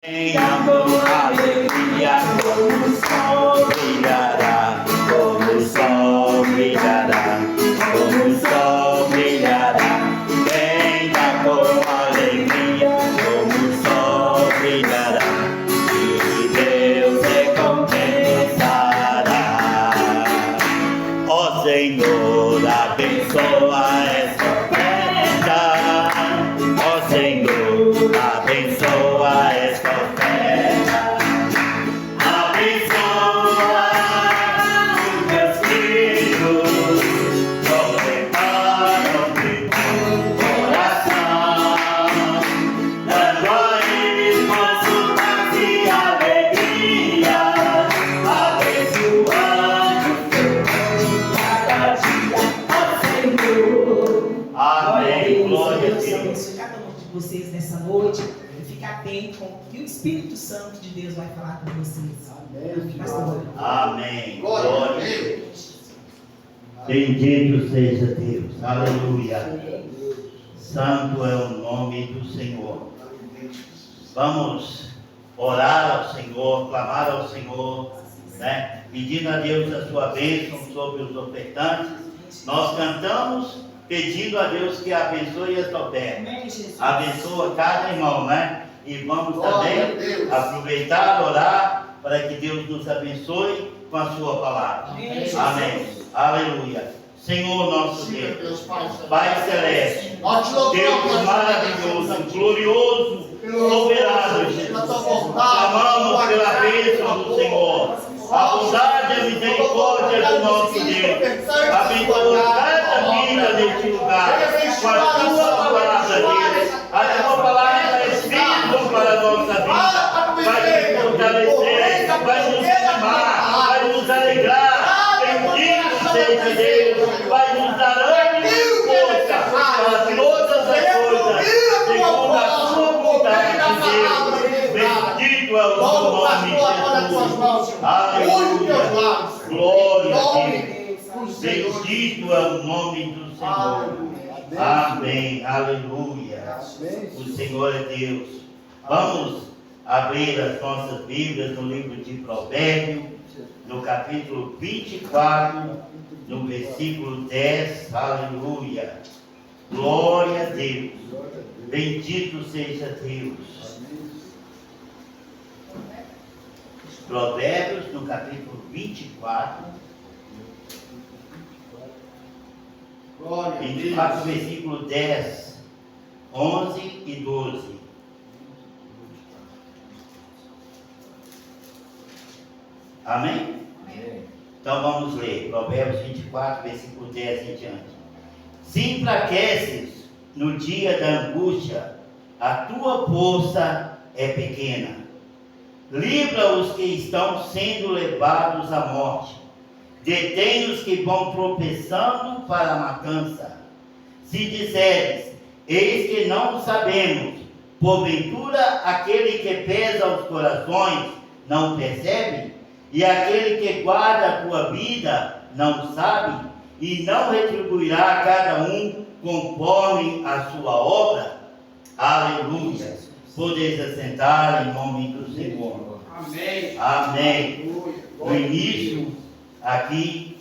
Com alegria, como o sol brilhará, como o sol brilhará, como o sol brilhará. Venha com alegria, como o sol brilhará, e Deus recompensará. Ó Senhor, abençoa esta oferta. Ó Senhor, abençoa esta oferta. Abençoa os meus filhos, contemplaram teu coração, dando a eles nosso paz e alegria, abençoando cada dia, ó Senhor. Amém. Glória a Deus. Cada um de vocês nessa noite e ficar atento com o que o Espírito Santo de Deus vai falar com vocês. Amém. Pastor. Amém. Glória a Deus. Bendito seja Deus. Aleluia. Santo é o nome do Senhor. Vamos orar ao Senhor, clamar ao Senhor, né? Pedindo a Deus a sua bênção sobre os ofertantes. Nós cantamos pedindo a Deus que abençoe esta oferta. Abençoa cada irmão, né? E vamos também aproveitar, orar, para que Deus nos abençoe com a sua palavra. Amém. Aleluia. Senhor nosso Deus, Pai Celeste, Deus maravilhoso, glorioso, soberano, Jesus. Clamamos pela bênção do Senhor, a bondade e a misericórdia do nosso Deus. Abençoa cada vida deste lugar com a tua palavra, Deus. A tua palavra é espírito para a nossa vida, vai nos fortalecer, vai nos animar, vai nos alegrar. Bendito seja Deus, vai nos dar ânimo e força para todas as coisas, segundo a sua vontade, Deus. Bendito é o teu nome, Jesus. Aleluia. Glória a Deus. Bendito é o nome do Senhor. Amém. Aleluia. O Senhor é Deus. Vamos abrir as nossas Bíblias no livro de Provérbios, no capítulo 24, no versículo 10. Aleluia. Glória a Deus. Bendito seja Deus. Provérbios, no capítulo 24. 24, versículo 10, 11 e 12. Amém? Amém. Então vamos ler. Provérbios 24, versículo 10 em diante. Se enfraqueces no dia da angústia, a tua força é pequena. Livra os que estão sendo levados à morte. Detém os que vão tropeçando para a matança. Se disseres, eis que não sabemos, porventura aquele que pesa os corações não percebe? E aquele que guarda a tua vida não sabe? E não retribuirá a cada um conforme a sua obra? Aleluia. Podeis assentar em nome do Senhor. Amém. Amém. No início, aqui,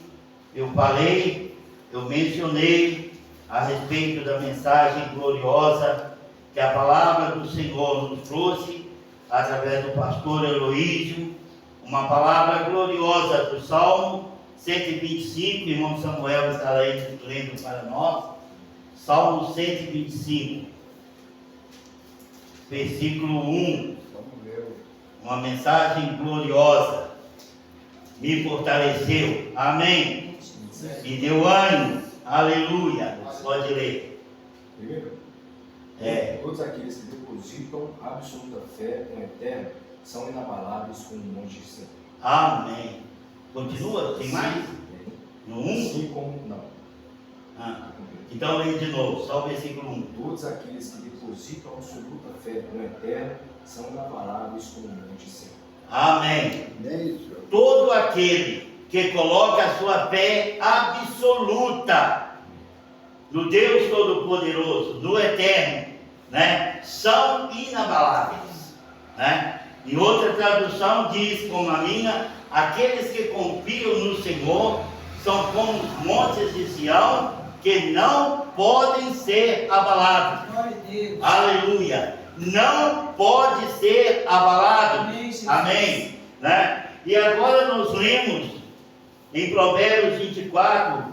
eu falei, eu mencionei a respeito da mensagem gloriosa que a palavra do Senhor nos trouxe através do pastor Heloísio, uma palavra gloriosa do Salmo 125, irmão Samuel estará aí lendo para nós, Salmo 125, versículo 1, uma mensagem gloriosa, me fortaleceu, amém, me deu ânimo, aleluia, pode ler. Primeiro, todos aqueles que depositam absoluta fé no Eterno são inabaláveis como um monte de céu. Amém. Continua, tem mais? No 1? Assim como, não. Então leia de novo, só o versículo 1. Todos aqueles que depositam absoluta fé no Eterno são inabaláveis como um monte de céu. Amém. Todo aquele que coloca a sua fé absoluta no Deus Todo-Poderoso, no Eterno, né, são inabaláveis. né? Em outra tradução diz, como a minha, aqueles que confiam no Senhor são como os montes de Sião, que não podem ser abalados. Glória a Deus. Aleluia. Não pode ser abalado. Amém, Jesus. Amém. Né? E agora nós lemos em Provérbios 24,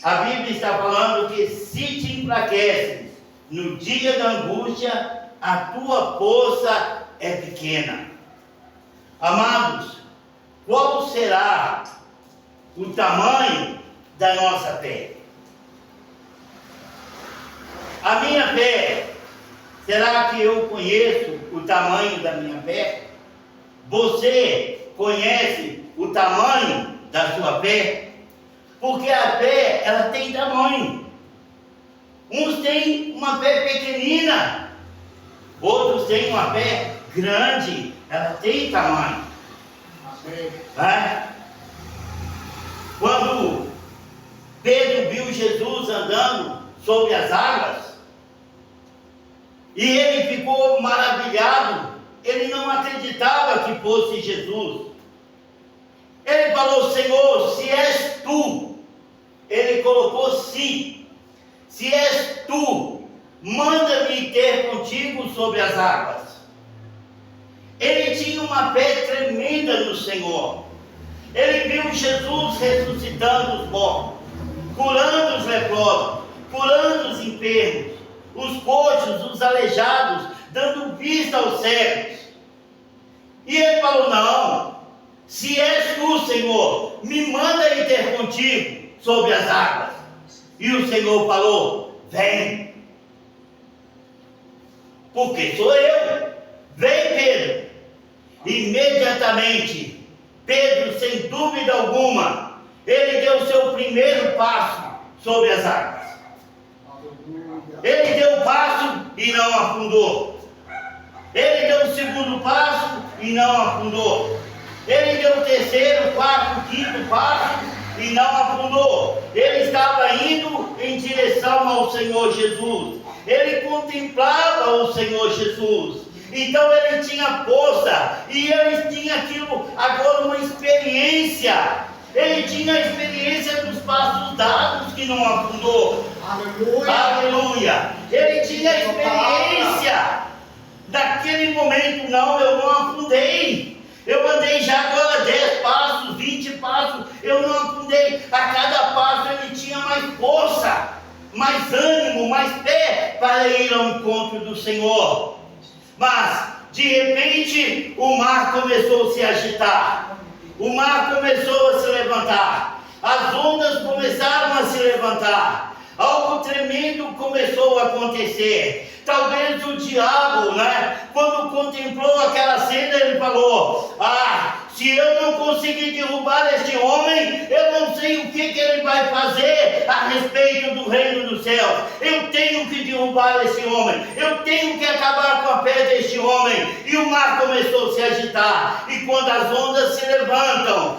a Bíblia está falando que se te enfraqueces no dia da angústia, a tua força é pequena. Amados, qual será o tamanho da nossa fé? A minha fé, será que eu conheço o tamanho da minha fé? Você conhece o tamanho da sua fé? Porque a fé, ela tem tamanho. Uns têm uma fé pequenina, outros têm uma fé grande, ela tem tamanho. Quando Pedro viu Jesus andando sobre as águas, e ele ficou maravilhado, ele não acreditava que fosse Jesus. Ele falou: Senhor, se és tu, ele colocou sim, se és tu, manda-me ter contigo sobre as águas. Ele tinha uma fé tremenda no Senhor. Ele viu Jesus ressuscitando os mortos, curando os leprosos, curando os enfermos, os coxos, os aleijados, dando vista aos cegos. E ele falou: não, se és tu, Senhor, me manda ir ter contigo sobre as águas. E o Senhor falou: vem. Porque sou eu. Vem, Pedro. Imediatamente, Pedro, sem dúvida alguma, ele deu o seu primeiro passo sobre as águas. Ele deu o passo e não afundou. Ele deu o segundo passo e não afundou. Ele deu o terceiro, quarto, quinto passo e não afundou. Ele estava indo em direção ao Senhor Jesus. Ele contemplava o Senhor Jesus. Então ele tinha força e ele tinha aquilo, agora uma experiência. Ele tinha a experiência dos passos dados que não afundou. Aleluia. Aleluia. Ele tinha a experiência daquele momento. Não, eu não afundei. Eu andei já agora 10 passos, 20 passos, eu não afundei. A cada passo ele tinha mais força, mais ânimo, mais fé para ir ao encontro do Senhor. Mas, de repente, o mar começou a se agitar. O mar começou a se levantar. As ondas começaram a se levantar. Algo tremendo começou a acontecer. Talvez o diabo, quando contemplou aquela cena, ele falou: se eu não conseguir derrubar este homem, eu não sei o que ele vai fazer a respeito do reino dos céus. Eu tenho que derrubar esse homem. Eu tenho que acabar com a fé deste homem. E o mar começou a se agitar. E quando as ondas se levantam,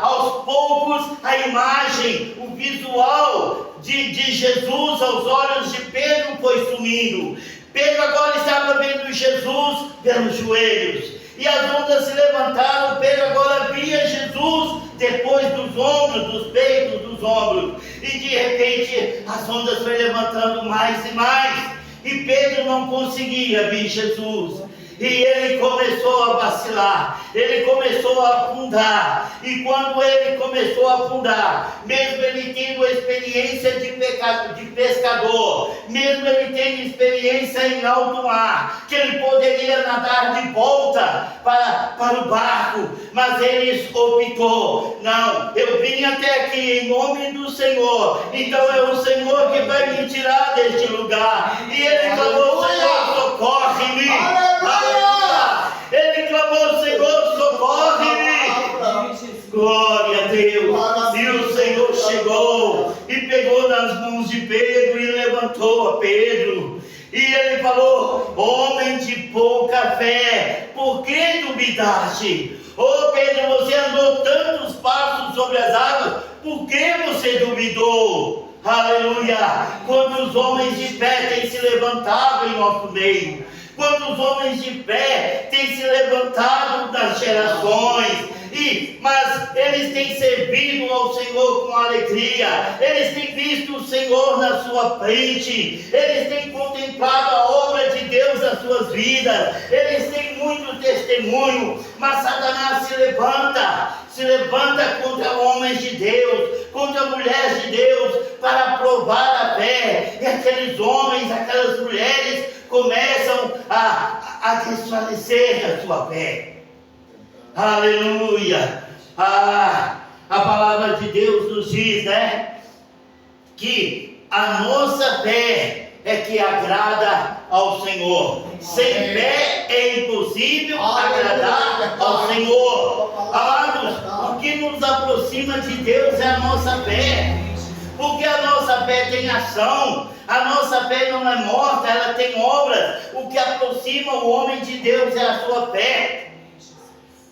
aos poucos a imagem, o visual de Jesus aos olhos de Pedro foi sumindo. Pedro agora estava vendo Jesus pelos joelhos. E as ondas se levantaram. Pedro agora via Jesus depois dos ombros, dos peitos, dos ombros. E de repente as ondas foram levantando mais e mais. E Pedro não conseguia ver Jesus. E ele começou a vacilar, ele começou a afundar. E quando ele começou a afundar, mesmo ele tendo a experiência de pescador, mesmo ele tendo experiência em alto mar, que ele poderia nadar de volta para o barco, mas ele optou: não, eu vim até aqui em nome do Senhor, então é o Senhor que vai me tirar deste lugar. E ele clamou: Senhor, socorre-me. Ele clamou: Senhor, socorre-me. Glória a Deus. E o Senhor chegou e pegou nas mãos de Pedro e levantou a Pedro. E ele falou: homem de pouca fé, por que duvidaste? Pedro, você andou tantos passos sobre as águas, por que você duvidou? Aleluia. Quando os homens de fé têm se levantado em nosso meio, Quantos homens de fé têm se levantado das gerações, mas eles têm servido ao Senhor com alegria, eles têm visto o Senhor na sua frente, eles têm contemplado a obra de Deus nas suas vidas, eles têm muito testemunho, mas Satanás se levanta contra homens de Deus, contra mulheres de Deus, para provar a fé, e aqueles homens, aquelas mulheres começam a desfalecer da sua fé. Aleluia! A palavra de Deus nos diz, que a nossa fé é que agrada ao Senhor. Sem fé é impossível agradar ao Senhor. Amados, o que nos aproxima de Deus é a nossa fé, porque a nossa fé tem ação. A nossa fé não é morta, ela tem obras. O que aproxima o homem de Deus é a sua fé.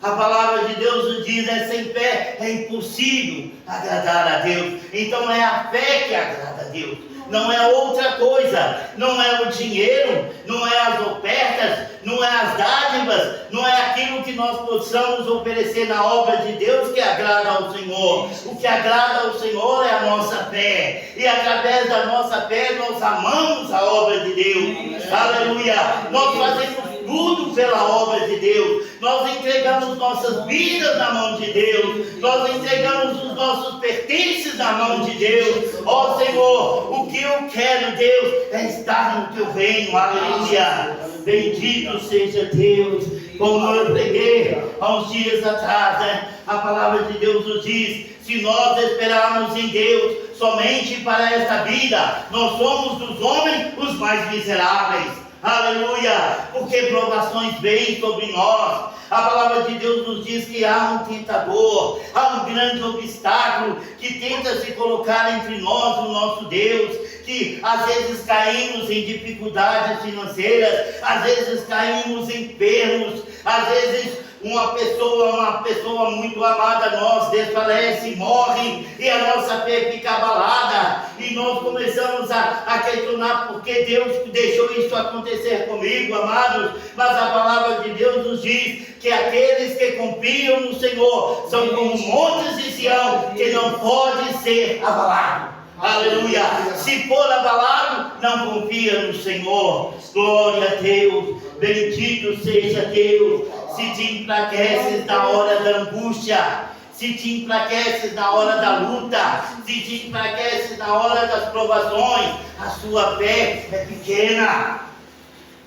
A palavra de Deus nos diz, sem fé é impossível agradar a Deus. Então é a fé que agrada a Deus, não é outra coisa, não é o dinheiro, não é as ofertas, não é as dádivas, não é aquilo que nós possamos oferecer na obra de Deus que agrada ao Senhor. O que agrada ao Senhor é a nossa fé, e através da nossa fé nós amamos a obra de Deus. Aleluia! Nós fazemos tudo pela obra de Deus, nós entregamos nossas vidas na mão de Deus, nós entregamos os nossos pertences na mão de Deus. Ó Senhor, o que eu quero, Deus, é estar no teu reino. Aleluia! Bendito seja Deus. Como eu preguei há uns dias atrás, a palavra de Deus nos diz: se nós esperarmos em Deus somente para esta vida, nós somos dos homens os mais miseráveis. Aleluia! Porque provações vêm sobre nós. A palavra de Deus nos diz que há um tentador, há um grande obstáculo que tenta se colocar entre nós, o nosso Deus, que às vezes caímos em dificuldades financeiras, às vezes caímos enfermos, às vezes uma pessoa muito amada a nós desfalece, morre, e a nossa fé fica abalada, e nós começamos a questionar por que Deus deixou isso acontecer comigo, amados. Mas a palavra de Deus nos diz que aqueles que confiam no Senhor são como montes de Sião, que não pode ser abalado. Aleluia! Se for abalado, não confia no Senhor. Glória a Deus, bendito seja Deus. Se te enfraqueces na hora da angústia, se te enfraqueces na hora da luta, se te enfraqueces na hora das provações, a sua fé é pequena.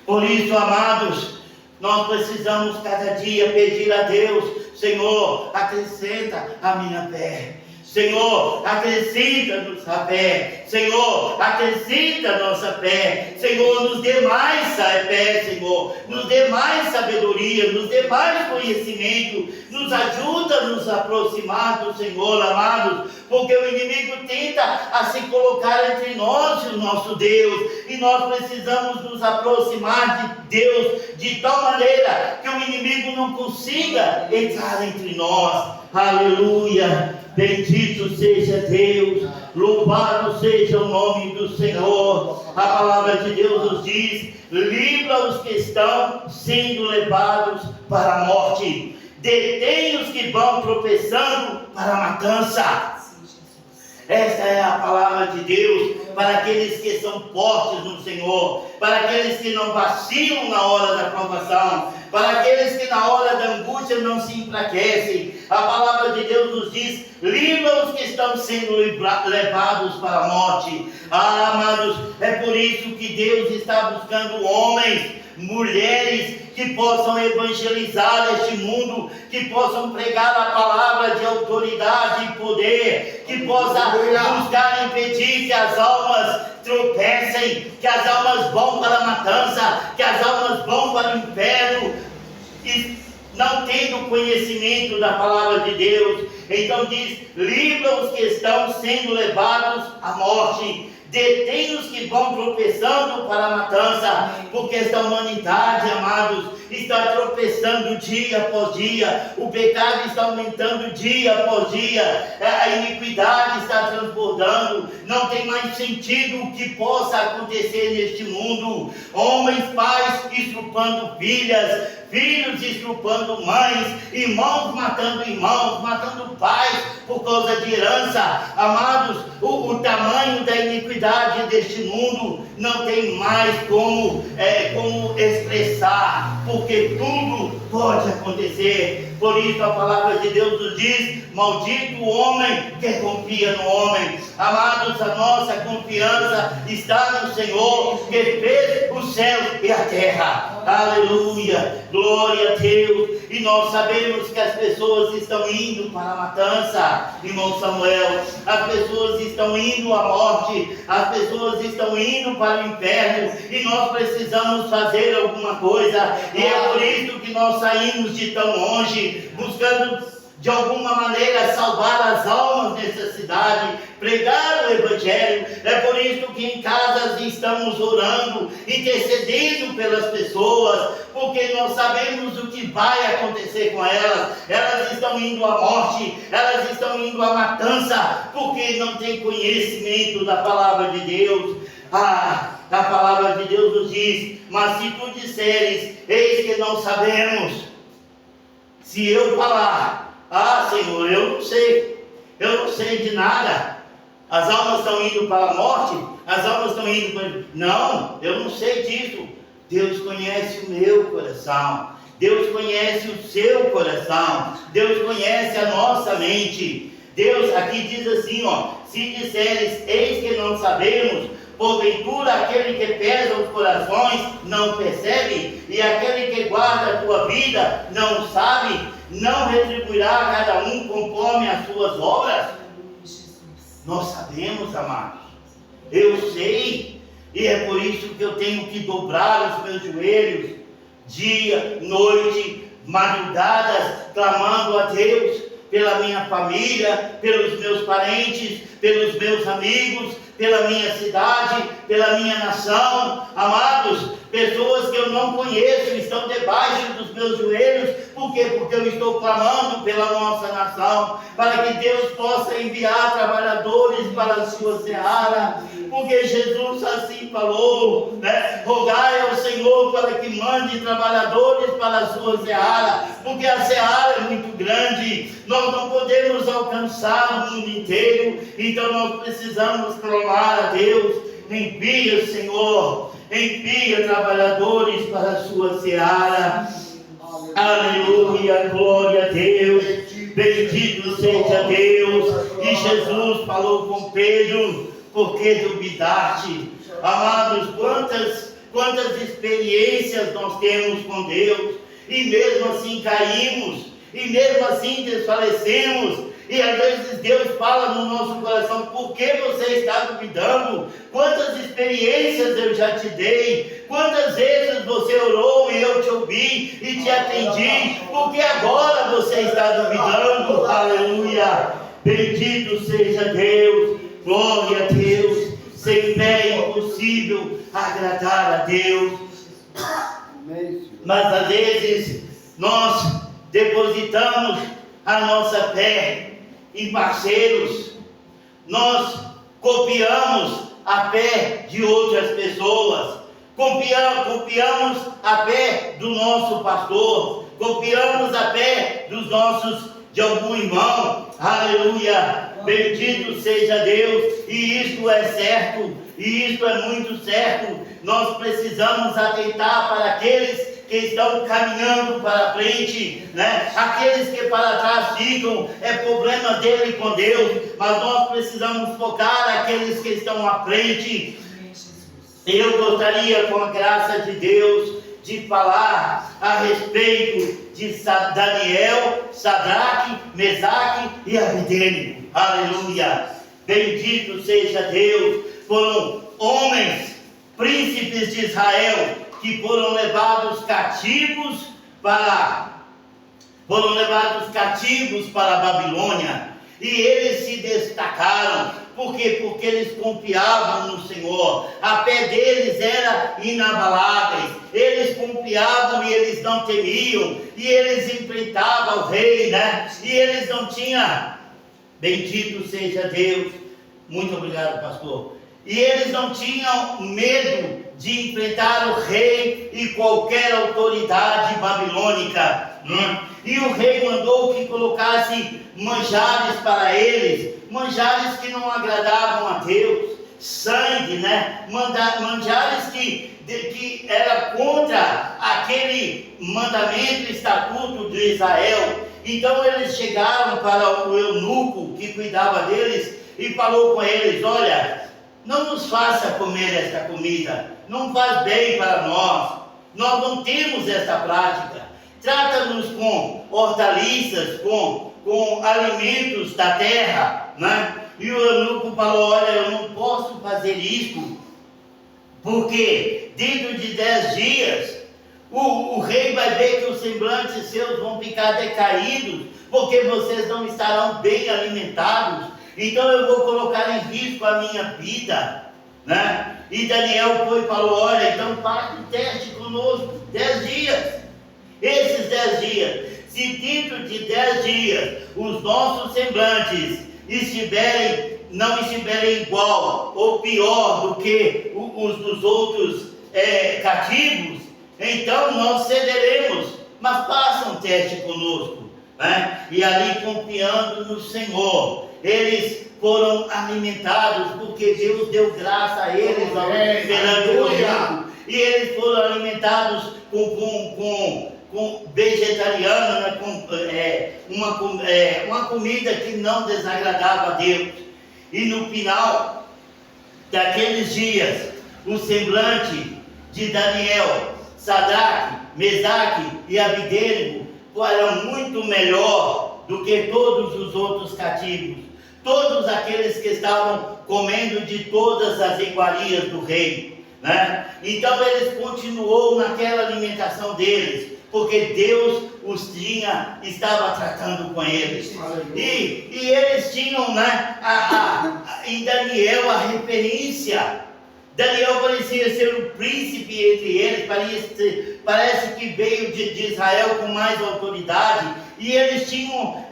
Por isso, amados, nós precisamos cada dia pedir a Deus: Senhor, acrescenta a minha fé. Senhor, acrescenta-nos a fé. Senhor, acrescenta a nossa fé. Senhor, nos dê mais fé, Senhor. Nos dê mais sabedoria, nos dê mais conhecimento. Nos ajuda a nos aproximar do Senhor, amados. Porque o inimigo tenta a se colocar entre nós e o nosso Deus. E nós precisamos nos aproximar de Deus de tal maneira que o inimigo não consiga entrar entre nós. Aleluia! Bendito seja Deus, louvado seja o nome do Senhor. A palavra de Deus nos diz: livra os que estão sendo levados para a morte, detém os que vão tropeçando para a matança. Esta é a palavra de Deus para aqueles que são fortes no Senhor, para aqueles que não vacilam na hora da provação, para aqueles que na hora da angústia não se enfraquecem. A palavra de Deus nos diz: livra os que estão sendo levados para a morte. Amados, é por isso que Deus está buscando homens, mulheres que possam evangelizar este mundo, que possam pregar a palavra de autoridade e poder, que possam buscar impedir que as almas tropecem, que as almas vão para a matança, que as almas vão para o inferno, e não tendo conhecimento da palavra de Deus. Então diz: livra os que estão sendo levados à morte, detém os que vão tropeçando para a matança, porque esta humanidade, amados, está tropeçando dia após dia, o pecado está aumentando dia após dia, a iniquidade está transbordando, não tem mais sentido o que possa acontecer neste mundo. Homens, pais estrupando filhas, filhos estrupando mães, irmãos matando irmãos, matando pais por causa de herança. Amados, o tamanho da iniquidade deste mundo não tem mais como expressar, porque tudo pode acontecer. Por isso a palavra de Deus nos diz: maldito o homem que confia no homem. Amados, a nossa confiança está no Senhor, que fez o céu e a terra. Aleluia, glória a Deus. E nós sabemos que as pessoas estão indo para a matança, irmão Samuel. As pessoas estão indo à morte, as pessoas estão indo para o inferno, e nós precisamos fazer alguma coisa. E é por isso que nós saímos de tão longe, buscando de alguma maneira salvar as almas dessa cidade, pregar o Evangelho. É por isso que em casas estamos orando, intercedendo pelas pessoas, porque nós sabemos o que vai acontecer com elas. Elas estão indo à morte, elas estão indo à matança, porque não têm conhecimento da palavra de Deus. A palavra de Deus nos diz: mas se tu disseres, eis que não sabemos, se eu falar, Senhor, eu não sei de nada, as almas estão indo para a morte, as almas estão indo para... Não, eu não sei disso. Deus conhece o meu coração, Deus conhece o seu coração, Deus conhece a nossa mente. Deus aqui diz assim, se disseres, eis que não sabemos, porventura aquele que pesa os corações não percebe, e aquele que guarda a tua vida não sabe, não retribuirá a cada um conforme as suas obras? Nós sabemos, amados, eu sei, e é por isso que eu tenho que dobrar os meus joelhos, dia, noite, madrugadas, clamando a Deus, pela minha família, pelos meus parentes, pelos meus amigos, pela minha cidade, pela minha nação. Amados, pessoas que eu não conheço estão debaixo dos meus joelhos. Por quê? Porque eu estou clamando pela nossa nação, para que Deus possa enviar trabalhadores para a sua seara, porque Jesus assim falou, né? Rogai ao Senhor para que mande trabalhadores para a sua seara, porque a seara é muito grande, nós não podemos alcançar o mundo inteiro, então nós precisamos clamar a Deus: envia, Senhor, envia trabalhadores para a sua seara. Aleluia, glória a Deus, bendito seja Deus. E Jesus falou com Pedro: por que duvidaste? Amados, quantas experiências nós temos com Deus, e mesmo assim caímos, e mesmo assim desfalecemos. E às vezes Deus fala no nosso coração: por que você está duvidando? Quantas experiências eu já te dei, quantas vezes você orou e eu te ouvi e te atendi, porque agora você está duvidando? Aleluia, bendito seja Deus, glória a Deus. Sem fé é impossível agradar a Deus. Mas às vezes nós depositamos a nossa fé em parceiros, nós copiamos a fé de outras pessoas, copiamos a fé do nosso pastor, copiamos a fé de algum irmão. Aleluia, bendito seja Deus. E isto é certo, e isto é muito certo. Nós precisamos atentar para aqueles que estão caminhando para frente, né? Aqueles que para trás ficam, é problema dele com Deus, mas nós precisamos focar aqueles que estão à frente. Eu gostaria, com a graça de Deus, de falar a respeito de Daniel, Sadraque, Mesaque e Abednego. Aleluia, bendito seja Deus. Foram homens, príncipes de Israel, que foram levados cativos para a Babilônia, e eles se destacaram, Por quê? Porque eles confiavam no Senhor. A fé deles era inabalável. Eles confiavam e eles não temiam. E eles enfrentavam o rei, né? E eles não tinham, bendito seja Deus. Muito obrigado, pastor. E eles não tinham medo de enfrentar o rei e qualquer autoridade babilônica. E o rei mandou que colocasse manjares para eles, manjares que não agradavam a Deus, sangue, né? Manjares que era contra aquele mandamento, estatuto de Israel. Então eles chegaram para o eunuco que cuidava deles e falou com eles: olha, não nos faça comer esta comida, não faz bem para nós não temos esta prática. Trata-nos com hortaliças, com alimentos da terra, né? E o eunuco falou: olha, eu não posso fazer isso, porque dentro de 10 dias o rei vai ver que os semblantes seus vão ficar decaídos, porque vocês não estarão bem alimentados. Então eu vou colocar em risco a minha vida, né? E Daniel foi e falou: olha, então faça um teste conosco, 10 dias. Esses 10 dias, se dentro de 10 dias os nossos semblantes não estiverem igual ou pior do que os dos outros cativos, então nós cederemos, mas faça um teste conosco, né? E ali, confiando no Senhor, eles foram alimentados, porque Deus deu graça a eles perante o eunuco, e eles foram alimentados com vegetariano, né? Uma comida que não desagradava a Deus. E no final daqueles dias, o semblante de Daniel, Sadraque, Mesaque e Abidênego era muito melhor do que todos os outros cativos, todos aqueles que estavam comendo de todas as iguarias do rei, né? Então eles continuou naquela alimentação deles, porque Deus estava tratando com eles. E eles tinham, né, em Daniel a referência. Daniel parecia ser o príncipe entre eles, parece que veio de Israel com mais autoridade, e eles tinham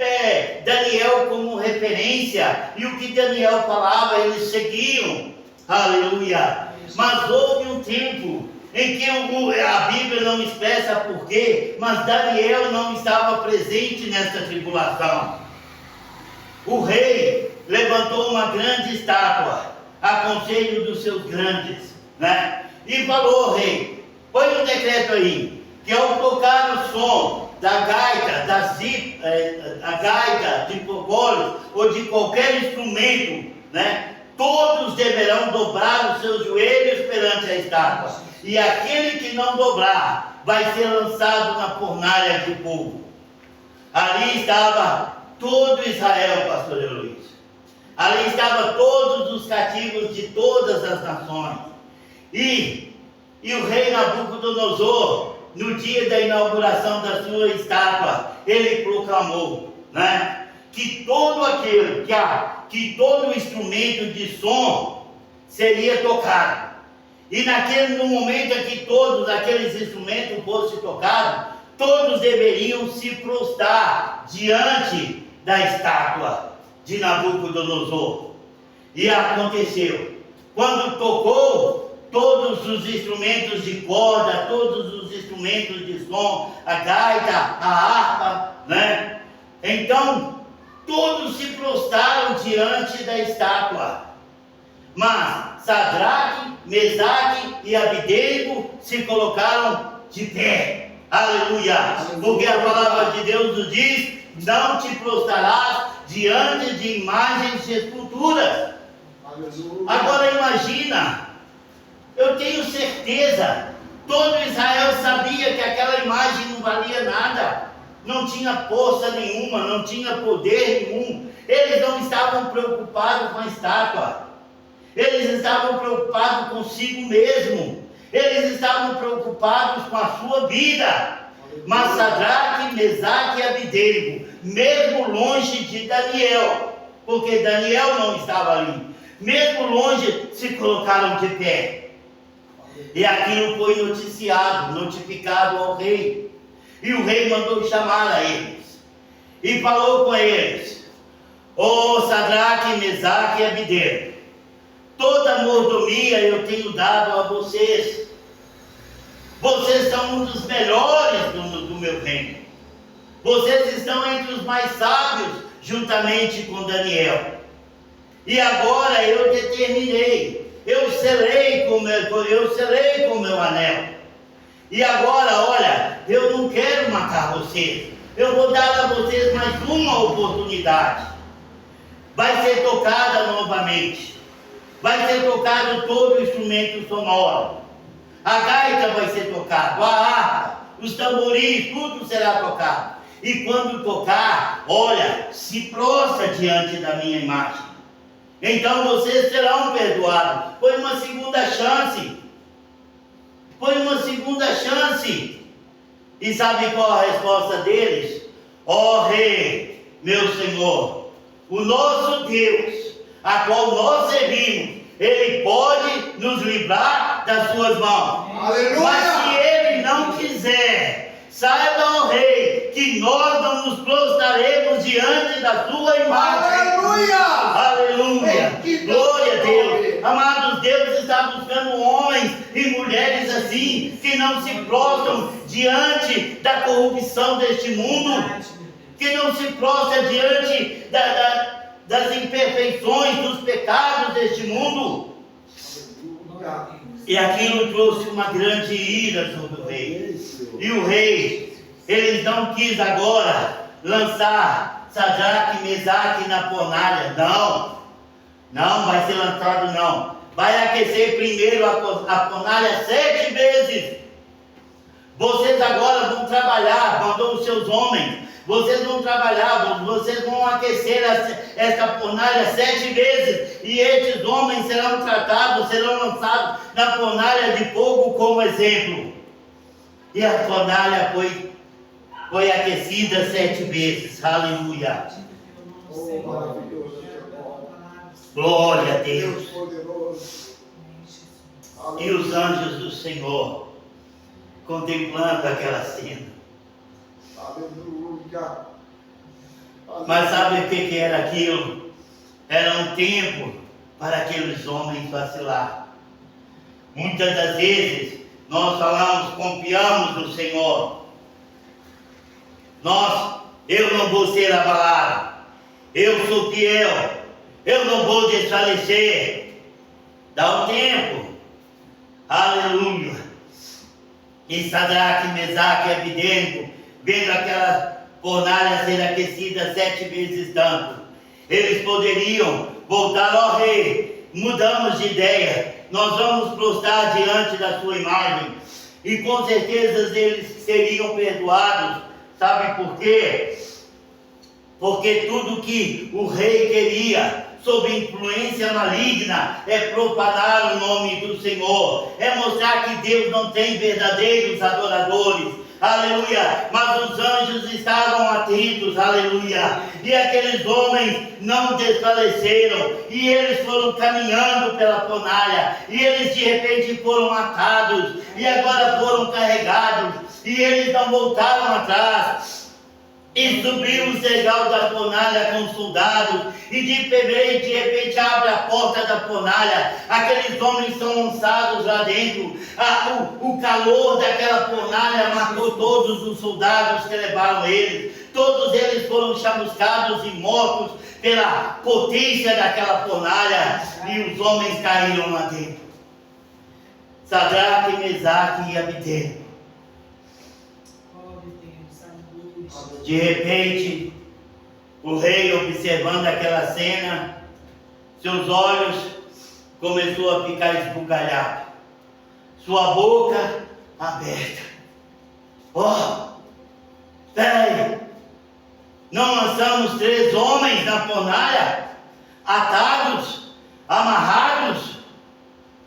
Daniel como referência, e o que Daniel falava eles seguiam. Aleluia! Mas houve um tempo em que a Bíblia não expressa porquê, mas Daniel não estava presente nesta tribulação. O rei levantou uma grande estátua a conselho dos seus grandes, né? E falou: rei, põe um decreto aí, que ao tocar o som da gaita, a gaita de propólios ou de qualquer instrumento, né, todos deverão dobrar os seus joelhos perante a estátua, e aquele que não dobrar vai ser lançado na fornalha de fogo. Ali estava todo Israel, pastor Luiz. Ali estavam todos os cativos de todas as nações. E o rei Nabucodonosor, no dia da inauguração da sua estátua, ele proclamou, né, que todo instrumento de som seria tocado. E no momento em que todos aqueles instrumentos fossem tocados, todos deveriam se prostrar diante da estátua de Nabucodonosor. E aconteceu, quando tocou todos os instrumentos de corda, todos os instrumentos de som, a gaita, a harpa, né? Então todos se prostraram diante da estátua, mas Sadraque, Mesaque e Abidênego se colocaram de pé. Aleluia! Porque a palavra de Deus nos diz: não te prostrarás diante de imagens de esculturas. Agora imagina, eu tenho certeza, todo Israel sabia que aquela imagem não valia nada, não tinha força nenhuma, não tinha poder nenhum. Eles não estavam preocupados com a estátua, eles estavam preocupados consigo mesmo, eles estavam preocupados com a sua vida. Mas Sadraque, Mesaque e Abidênego, mesmo longe de Daniel, porque Daniel não estava ali, mesmo longe, se colocaram de pé. E aquilo foi notificado ao rei. E o rei mandou chamar a eles. E falou com eles: ó Sadraque, Mesaque e Abednego, toda a mordomia eu tenho dado a vocês. Vocês são um dos melhores do meu reino. Vocês estão entre os mais sábios, juntamente com Daniel. E agora eu determinei, eu selei com o meu anel. E agora, olha, eu não quero matar vocês. Eu vou dar a vocês mais uma oportunidade. Vai ser tocada novamente. Vai ser tocado todo o instrumento sonoro. A gaita vai ser tocada, a harpa, os tamborins, tudo será tocado. E quando tocar, olha, se prostra diante da minha imagem. Então vocês serão perdoados. Foi uma segunda chance. Foi uma segunda chance. E sabe qual a resposta deles? Ó rei, meu Senhor, o nosso Deus, a qual nós servimos, Ele pode nos livrar das suas mãos. Aleluia! Mas se Ele não quiser, saiba, ó rei, que nós não nos prostraremos diante da sua imagem. Aleluia! Aleluia! Que Glória a Deus! Deus. Amados, Deus está buscando homens e mulheres assim, que não se prostram diante da corrupção deste mundo, que não se prostram diante das imperfeições, dos pecados deste mundo. E aquilo trouxe uma grande ira sobre o rei. E o rei, ele não quis agora lançar Sadraque, Mesaque na fornalha. Não vai ser lançado não. Vai aquecer primeiro a fornalha 7 vezes. Vocês agora vão trabalhar, mandou os seus homens. Vocês vão trabalhar, vocês vão aquecer esta fornalha 7 vezes. E estes homens serão tratados, serão lançados na fornalha de fogo como exemplo. E a fornalha foi aquecida 7 vezes. Aleluia. Oh, maravilhoso. Glória a Deus. Deus poderoso. E os anjos do Senhor contemplando aquela cena. Aleluia. Mas sabe o que era aquilo? Era um tempo para aqueles homens vacilar. Muitas das vezes nós falamos, confiamos no Senhor. Eu não vou ser abalado. Eu sou fiel. Eu não vou desfalecer. Dá um tempo. Aleluia. E Sadraque, Mesaque e Abednego, vendo aquela fornalha ser aquecida 7 vezes tanto, eles poderiam voltar ao rei. Mudamos de ideia. Nós vamos prostrar diante da sua imagem. E com certeza eles seriam perdoados. Sabe por quê? Porque tudo que o rei queria, sob influência maligna, é profanar o nome do Senhor, é mostrar que Deus não tem verdadeiros adoradores. Aleluia. Mas os anjos estavam atentos. Aleluia. E aqueles homens não desfaleceram, e eles foram caminhando pela fornalha, e eles de repente foram atados, e agora foram carregados, e eles não voltaram atrás. E subiu o cegal da fornalha com soldados, e de repente abre a porta da fornalha. Aqueles homens são lançados lá dentro. O calor daquela fornalha matou todos os soldados que levaram eles. Todos eles foram chamuscados e mortos pela potência daquela fornalha, e os homens caíram lá dentro. Sadraque, Mesaque e Abednego. De repente, o rei, observando aquela cena, seus olhos começou a ficar esbugalhados, sua boca aberta. Espera aí, não lançamos 3 homens na fornalha, atados, amarrados?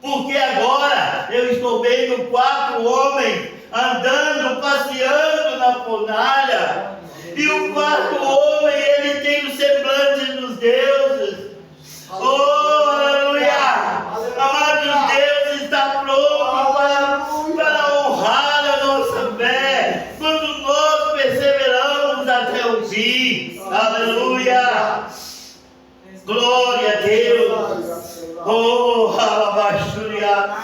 Porque agora eu estou vendo 4 homens andando, passeando na fornalha. E o 4º homem, ele tem o semblante dos deuses. Oh, fim. Aleluia. Glória a Deus. Oh, alabaxúria.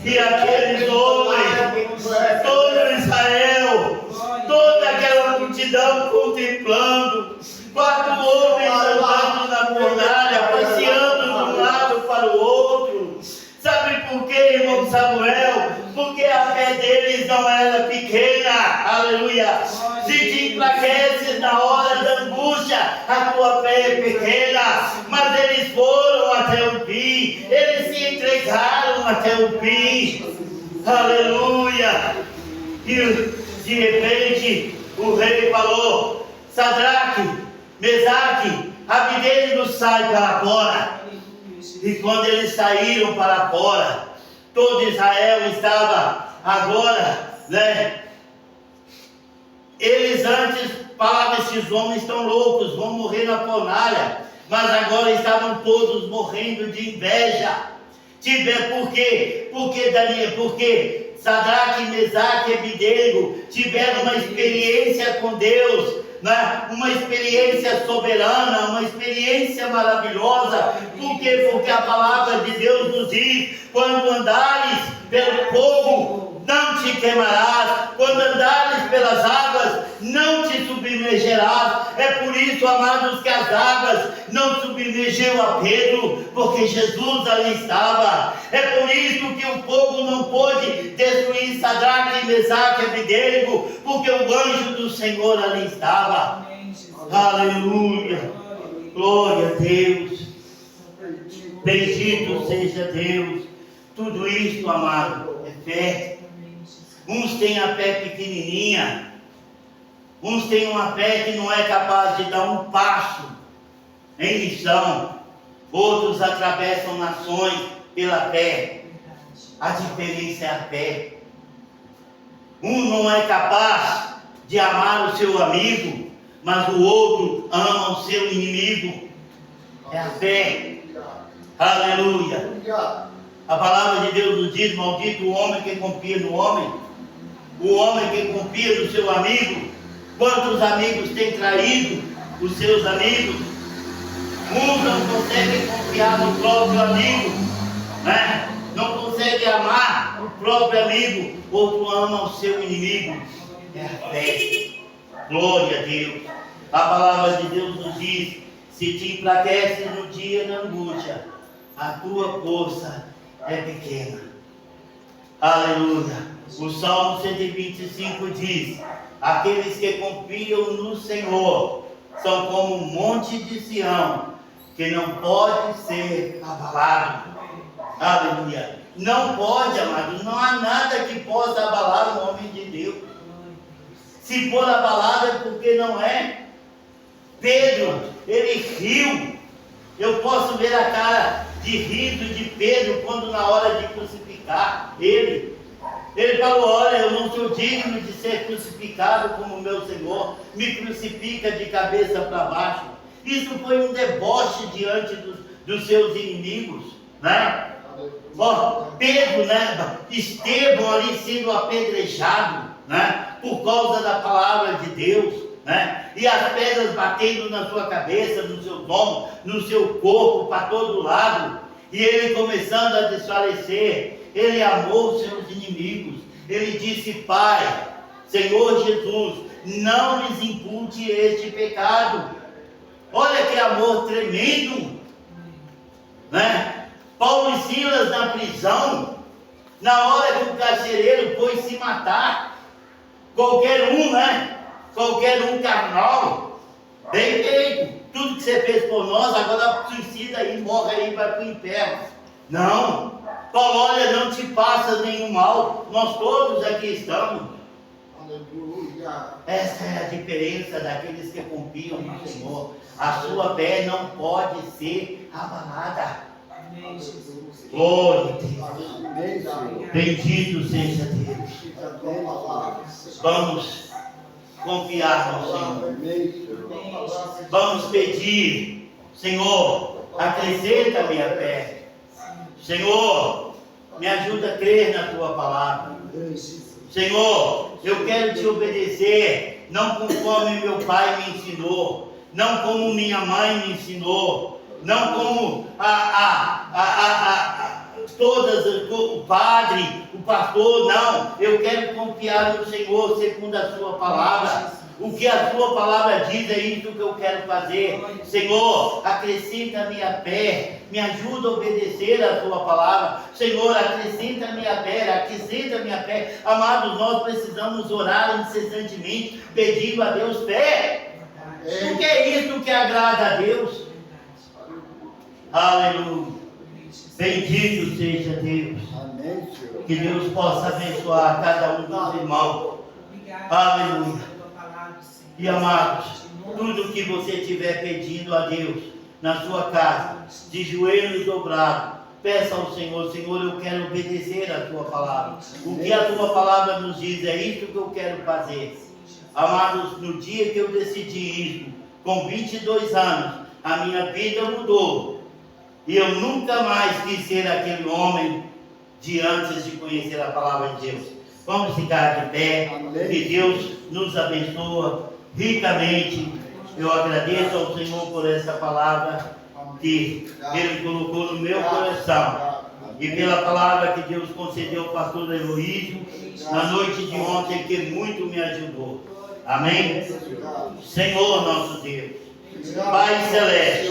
E aqueles homens, todo Israel, toda aquela multidão contemplando, 4 homens andando na fornalha, passeando de um lado para o outro. Sabe por quê, irmão Samuel? Porque a fé deles não era pequena. Aleluia. Se te enfraqueces na hora da angústia, a tua fé é pequena. Mas eles foram até o fim. Eles se entregaram até o fim. Aleluia. E de repente o rei falou: Sadraque, Mesaque, Abednego, sai para fora. E quando eles saíram para fora, todo Israel estava agora, eles antes falavam: esses homens estão loucos, vão morrer na fornalha. Mas agora estavam todos morrendo de inveja. Por quê? Porque Sadraque, Mesaque e Abednego tiveram uma experiência com Deus, uma experiência soberana, uma experiência maravilhosa. Por quê? Porque a palavra de Deus nos diz: quando andares pelo fogo, não te queimarás; quando andares pelas águas, não te submergerás. É por isso, amados, que as águas não submergiu a Pedro, porque Jesus ali estava. É por isso que o fogo não pôde destruir Sadraque, Mesaque e Abednego, porque o anjo do Senhor ali estava. Aleluia. Glória a Deus. Bendito seja Deus. Tudo isto, amado, é fé. Uns têm a fé pequenininha, uns têm uma fé que não é capaz de dar um passo em missão, outros atravessam nações pela fé. A diferença é a fé. Um não é capaz de amar o seu amigo, mas o outro ama o seu inimigo. É a fé. Aleluia. A palavra de Deus nos diz: maldito o homem que confia no homem, o homem que confia no seu amigo. Quantos amigos têm traído os seus amigos? Uns não conseguem confiar no próprio amigo, não conseguem amar o próprio amigo. Outro ama o seu inimigo. É a fé. Glória a Deus. A palavra de Deus nos diz: se te enfraqueces no dia da angústia, a tua força é pequena. Aleluia. O Salmo 125 diz: aqueles que confiam no Senhor são como um monte de Sião, que não pode ser abalado. Aleluia. Não pode, amado. Não há nada que possa abalar o homem de Deus. Se for abalado é porque não é. Pedro, ele riu. Eu posso ver a cara de riso de Pedro quando na hora de crucificar ele falou: olha, eu não sou digno de ser crucificado como meu Senhor, me crucifica de cabeça para baixo. Isso foi um deboche diante dos seus inimigos, Pedro, Estevão ali sendo apedrejado, por causa da palavra de Deus, e as pedras batendo na sua cabeça, no seu ombro, no seu corpo, para todo lado, e ele começando a desfalecer. Ele amou os seus inimigos. Ele disse: Pai, Senhor Jesus, não lhes impute este pecado. Olha que amor tremendo, Paulo e Silas na prisão, na hora que o carcereiro foi se matar, qualquer um carnal, bem feito, tudo que você fez por nós, agora suicida aí, morre aí, vai para o inferno. Não, Paulo: olha, não te passa nenhum mal, nós todos aqui estamos. Aleluia. Essa é a diferença daqueles que confiam no Senhor. A sua fé não pode ser abalada. Glória a Deus. Bendito seja Deus. Vamos confiar no Senhor. Vamos pedir: Senhor, acrescenta a minha fé. Senhor, me ajuda a crer na tua palavra. Senhor, eu quero te obedecer não conforme meu pai me ensinou, não como minha mãe me ensinou, não como todas, o padre, o pastor, não. Eu quero confiar no Senhor segundo a sua palavra. O que a sua palavra diz é isso que eu quero fazer. Senhor, acrescenta a minha fé, me ajuda a obedecer a sua palavra. Senhor, acrescenta a minha fé, acrescenta a minha fé. Amados, nós precisamos orar incessantemente, pedindo a Deus fé. Porque é isso que agrada a Deus. Aleluia. Bendito seja Deus. Amém, Senhor. Que Deus possa abençoar cada um dos irmãos. Aleluia. E amados, tudo que você estiver pedindo a Deus na sua casa, de joelhos dobrados, peça ao Senhor: Senhor, eu quero obedecer a tua palavra. O que a tua palavra nos diz é isso que eu quero fazer. Amados, no dia que eu decidi isso, com 22 anos, a minha vida mudou. E eu nunca mais quis ser aquele homem de antes de conhecer a palavra de Deus. Vamos ficar de pé. Amém. Que Deus nos abençoe ricamente. Eu agradeço ao Senhor por essa palavra que Ele colocou no meu coração. E pela palavra que Deus concedeu ao pastor Heloísio na noite de ontem, que muito me ajudou. Amém? Senhor nosso Deus, Pai Celeste,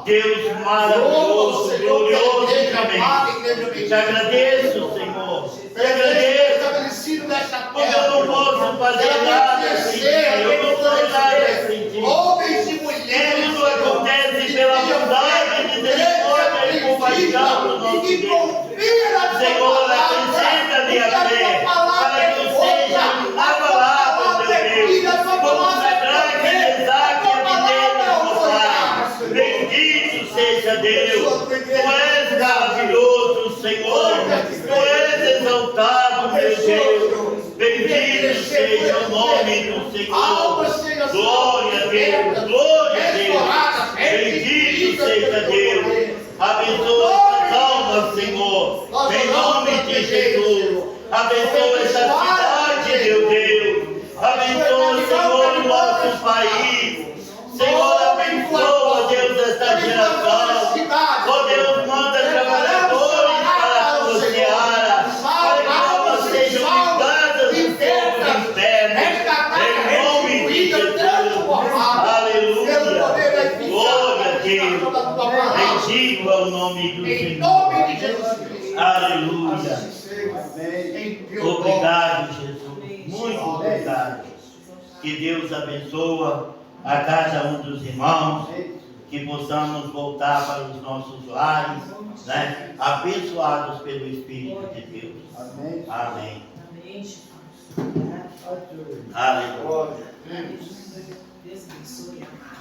Deus maravilhoso, glorioso e clemente, te agradeço, Senhor, te agradeço, porque eu não posso fazer nada sem ti, eu não sou nada sem ti. Homens e mulheres, Tudo acontece pela bondade, misericórdia e compaixão do nosso Deus. Senhor, acrescenta minha fé, para que eu seja inabalável, meu Deus, como Sadraque, Mesaque e Abednego, Pai. Bendito seja Deus, Tu és maravilhoso, Senhor, Tu és exaltado, meu Deus. Bendito seja o nome do Senhor. Glória a Deus, glória a Deus. Bendito seja Deus. Abençoa essas almas, Senhor, em nome de Jesus. Abençoa essa cidade, meu Deus. Abençoa, Senhor, o nosso país. Senhor, abençoa, Deus, esta geração. Oh, Deus, manda trabalhadores para a tua seara, para que elas sejam ligadas no fogo do inferno. Em nome de Jesus. Aleluia. Glória a Deus. Bendito é o nome do em Senhor. nome de Jesus. Aleluia. Amém. Obrigado, Jesus. Muito obrigado. Que Deus abençoa a cada um dos irmãos. Que possamos voltar para os nossos lares, né? Abençoados pelo Espírito de Deus. Amém. Amém. Amém, Jesus. Aleluia. Deus abençoe, amado.